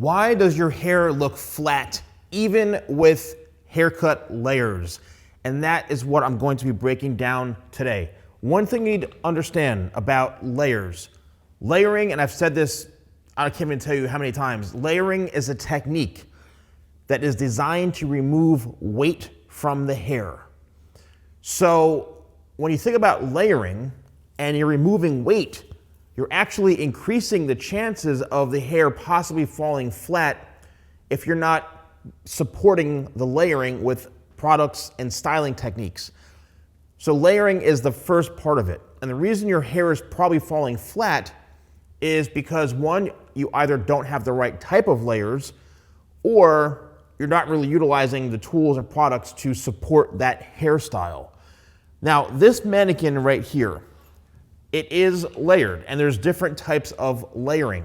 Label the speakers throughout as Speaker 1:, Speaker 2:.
Speaker 1: Why does your hair look flat even with haircut layers? And that is what I'm going to be breaking down today. One thing you need to understand about layers. Layering, and I've said this, I can't even tell you how many times, layering is a technique that is designed to remove weight from the hair. So when you think about layering and you're removing weight, you're actually increasing the chances of the hair possibly falling flat if you're not supporting the layering with products and styling techniques. So layering is the first part of it. And the reason your hair is probably falling flat is because, one, you either don't have the right type of layers, or you're not really utilizing the tools and products to support that hairstyle. Now, this mannequin right here, it is layered, and there's different types of layering.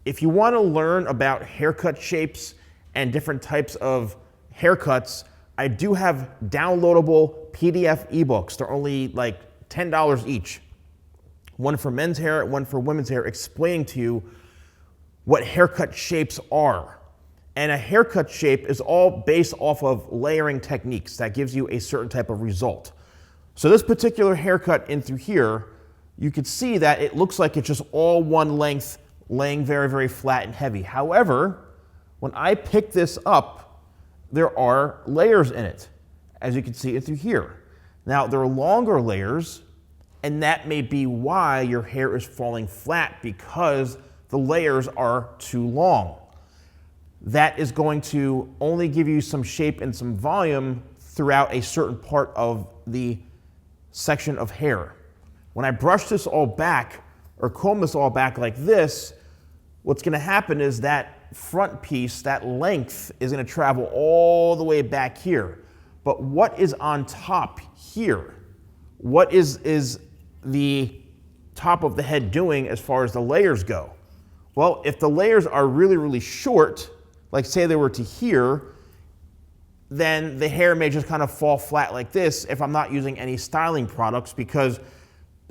Speaker 1: If you want to learn about haircut shapes and different types of haircuts, I do have downloadable PDF ebooks. They're only like $10 each. One for men's hair, one for women's hair, explaining to you what haircut shapes are. And a haircut shape is all based off of layering techniques that gives you a certain type of result. So this particular haircut in through here, you could see that it looks like it's just all one length, laying very, very flat and heavy. However, when I pick this up, there are layers in it, as you can see it through here. Now, there are longer layers, and that may be why your hair is falling flat, because the layers are too long. That is going to only give you some shape and some volume throughout a certain part of the section of hair. When I brush this all back or comb this all back like this, what's going to happen is that front piece, that length, is going to travel all the way back here. But what is on top here? What is the top of the head doing as far as the layers go? Well, if the layers are really, really short, like say they were to here, then the hair may just kind of fall flat like this if I'm not using any styling products, because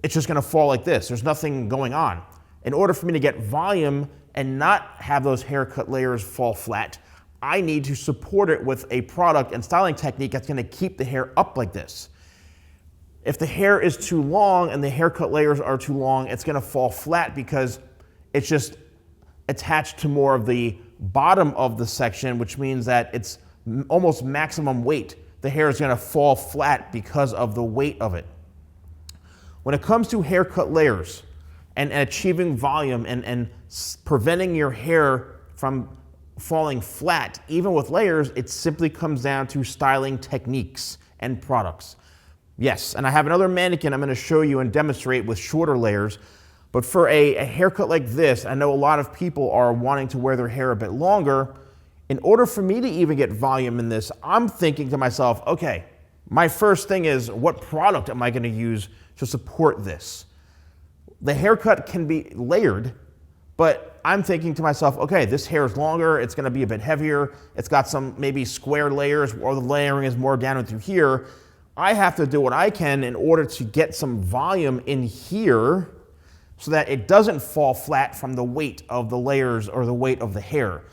Speaker 1: it's just going to fall like this. There's nothing going on. In order for me to get volume and not have those haircut layers fall flat, I need to support it with a product and styling technique that's going to keep the hair up like this. If the hair is too long and the haircut layers are too long, it's going to fall flat because it's just attached to more of the bottom of the section, which means that it's almost maximum weight. The hair is going to fall flat because of the weight of it. When it comes to haircut layers and achieving volume and preventing your hair from falling flat, even with layers, it simply comes down to styling techniques and products. Yes, and I have another mannequin I'm going to show you and demonstrate with shorter layers. But for a haircut like this, I know a lot of people are wanting to wear their hair a bit longer. In order for me to even get volume in this, I'm thinking to myself, okay, my first thing is, what product am I going to use to support this? The haircut can be layered, but I'm thinking to myself, okay, this hair is longer, it's going to be a bit heavier, it's got some maybe square layers, or the layering is more down and through here. I have to do what I can in order to get some volume in here so that it doesn't fall flat from the weight of the layers or the weight of the hair.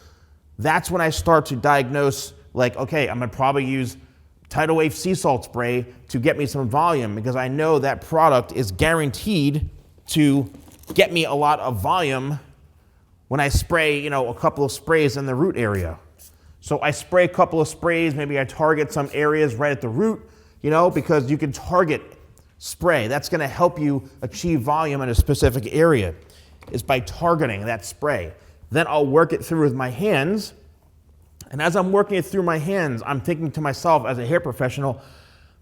Speaker 1: That's when I start to diagnose, like, okay, I'm going to probably use Tidal Wave Sea Salt Spray to get me some volume, because I know that product is guaranteed to get me a lot of volume when I spray, a couple of sprays in the root area. So I spray a couple of sprays, maybe I target some areas right at the root, because you can target spray. That's going to help you achieve volume in a specific area, is by targeting that spray. Then I'll work it through with my hands. And as I'm working it through my hands, I'm thinking to myself, as a hair professional,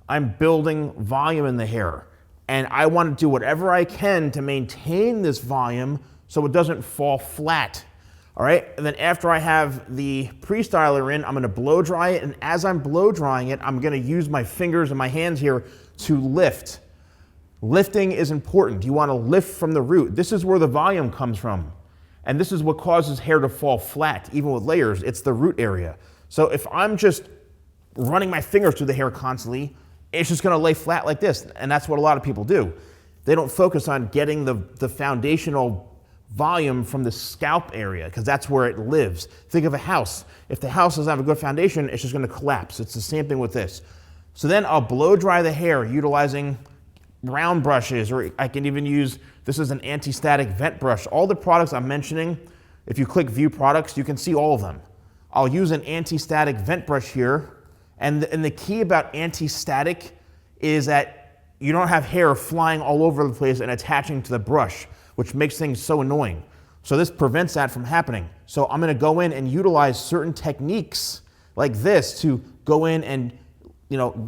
Speaker 1: I'm building volume in the hair. And I want to do whatever I can to maintain this volume so it doesn't fall flat. All right? And then after I have the pre-styler in, I'm going to blow dry it. And as I'm blow drying it, I'm going to use my fingers and my hands here to lift. Lifting is important. You want to lift from the root. This is where the volume comes from. And this is what causes hair to fall flat, even with layers. It's the root area. So if I'm just running my fingers through the hair constantly, it's just going to lay flat like this. And that's what a lot of people do. They don't focus on getting the foundational volume from the scalp area because that's where it lives. Think of a house. If the house doesn't have a good foundation, it's just going to collapse. It's the same thing with this. So then I'll blow dry the hair utilizing round brushes, or I can even use, this is an anti-static vent brush. All the products I'm mentioning, if you click view products, you can see all of them. I'll use an anti-static vent brush here. And the key about anti-static is that you don't have hair flying all over the place and attaching to the brush, which makes things so annoying. So this prevents that from happening. So I'm gonna go in and utilize certain techniques like this to go in and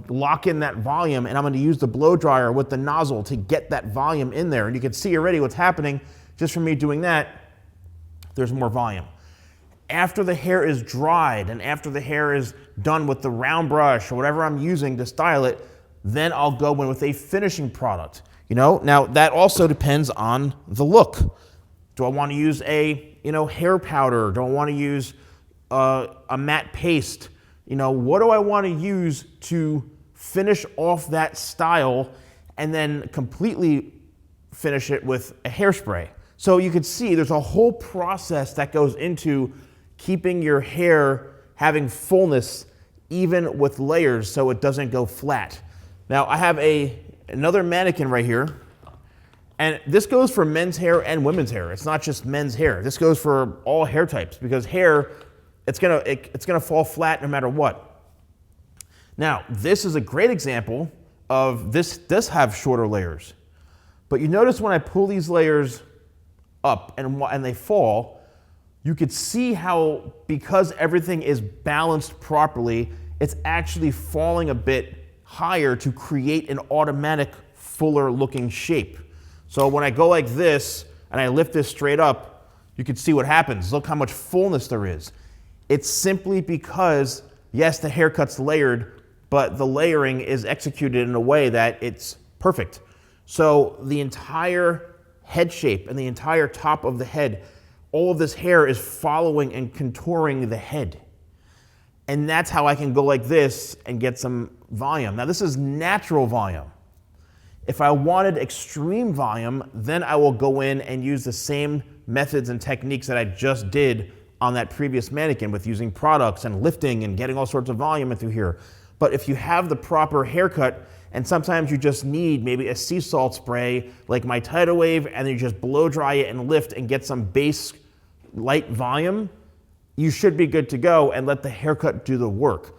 Speaker 1: lock in that volume, and I'm gonna use the blow dryer with the nozzle to get that volume in there. And you can see already what's happening just from me doing that. There's more volume. After the hair is dried and after the hair is done with the round brush or whatever I'm using to style it, then I'll go in with a finishing product. Now that also depends on the look. Do I want to use a hair powder? Do I want to use a matte paste? What do I want to use to finish off that style and then completely finish it with a hairspray? So you can see there's a whole process that goes into keeping your hair having fullness even with layers so it doesn't go flat. Now I have another mannequin right here, and this goes for men's hair and women's hair. It's not just men's hair. This goes for all hair types because hair, it's gonna fall flat no matter what. Now, this is a great example of this does have shorter layers. But you notice when I pull these layers up and they fall, you could see how, because everything is balanced properly, it's actually falling a bit higher to create an automatic fuller looking shape. So when I go like this and I lift this straight up, you can see what happens. Look how much fullness there is. It's simply because, yes, the haircut's layered, but the layering is executed in a way that it's perfect. So the entire head shape and the entire top of the head, all of this hair is following and contouring the head. And that's how I can go like this and get some volume. Now this is natural volume. If I wanted extreme volume, then I will go in and use the same methods and techniques that I just did on that previous mannequin with using products and lifting and getting all sorts of volume in through here. But if you have the proper haircut, and sometimes you just need maybe a sea salt spray like my Tidal Wave, and then you just blow dry it and lift and get some base light volume, you should be good to go and let the haircut do the work.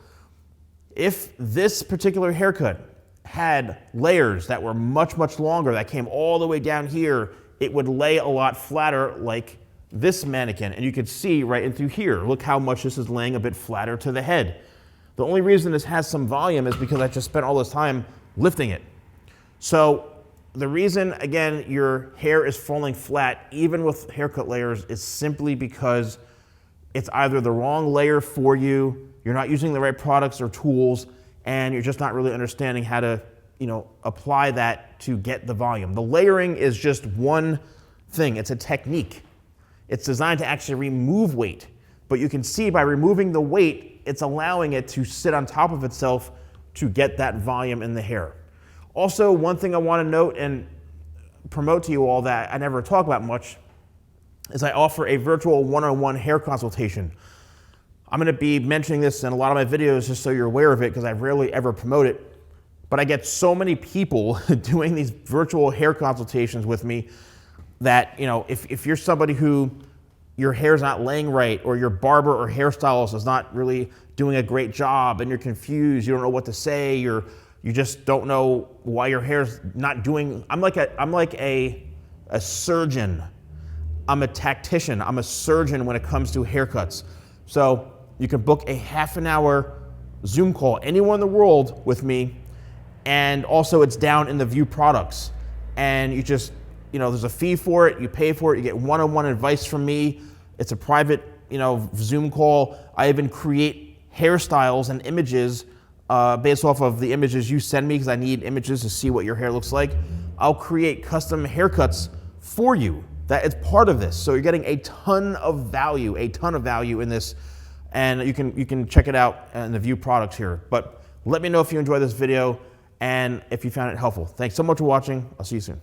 Speaker 1: If this particular haircut had layers that were much, much longer, that came all the way down here, it would lay a lot flatter like this mannequin. And you can see right in through here, look how much this is laying a bit flatter to the head. The only reason this has some volume is because I just spent all this time lifting it. So the reason, again, your hair is falling flat, even with haircut layers, is simply because it's either the wrong layer for you, you're not using the right products or tools, and you're just not really understanding how to, apply that to get the volume. The layering is just one thing. It's a technique. It's designed to actually remove weight, but you can see by removing the weight, it's allowing it to sit on top of itself to get that volume in the hair. Also, one thing I want to note and promote to you all that I never talk about much is I offer a virtual one-on-one hair consultation. I'm going to be mentioning this in a lot of my videos just so you're aware of it because I rarely ever promote it. But I get so many people doing these virtual hair consultations with me that, if you're somebody who your hair's not laying right, or your barber or hairstylist is not really doing a great job and you're confused, you don't know what to say, you just don't know why your hair's not doing, I'm like a surgeon. I'm a tactician. I'm a surgeon when it comes to haircuts. So you can book a half an hour Zoom call anywhere in the world with me. And also it's down in the view products. And you just, there's a fee for it. You pay for it. You get one-on-one advice from me. It's a private, Zoom call. I even create hairstyles and images based off of the images you send me because I need images to see what your hair looks like. I'll create custom haircuts for you. That is part of this. So you're getting a ton of value in this, and you can check it out in the view products here. But let me know if you enjoyed this video and if you found it helpful. Thanks so much for watching. I'll see you soon.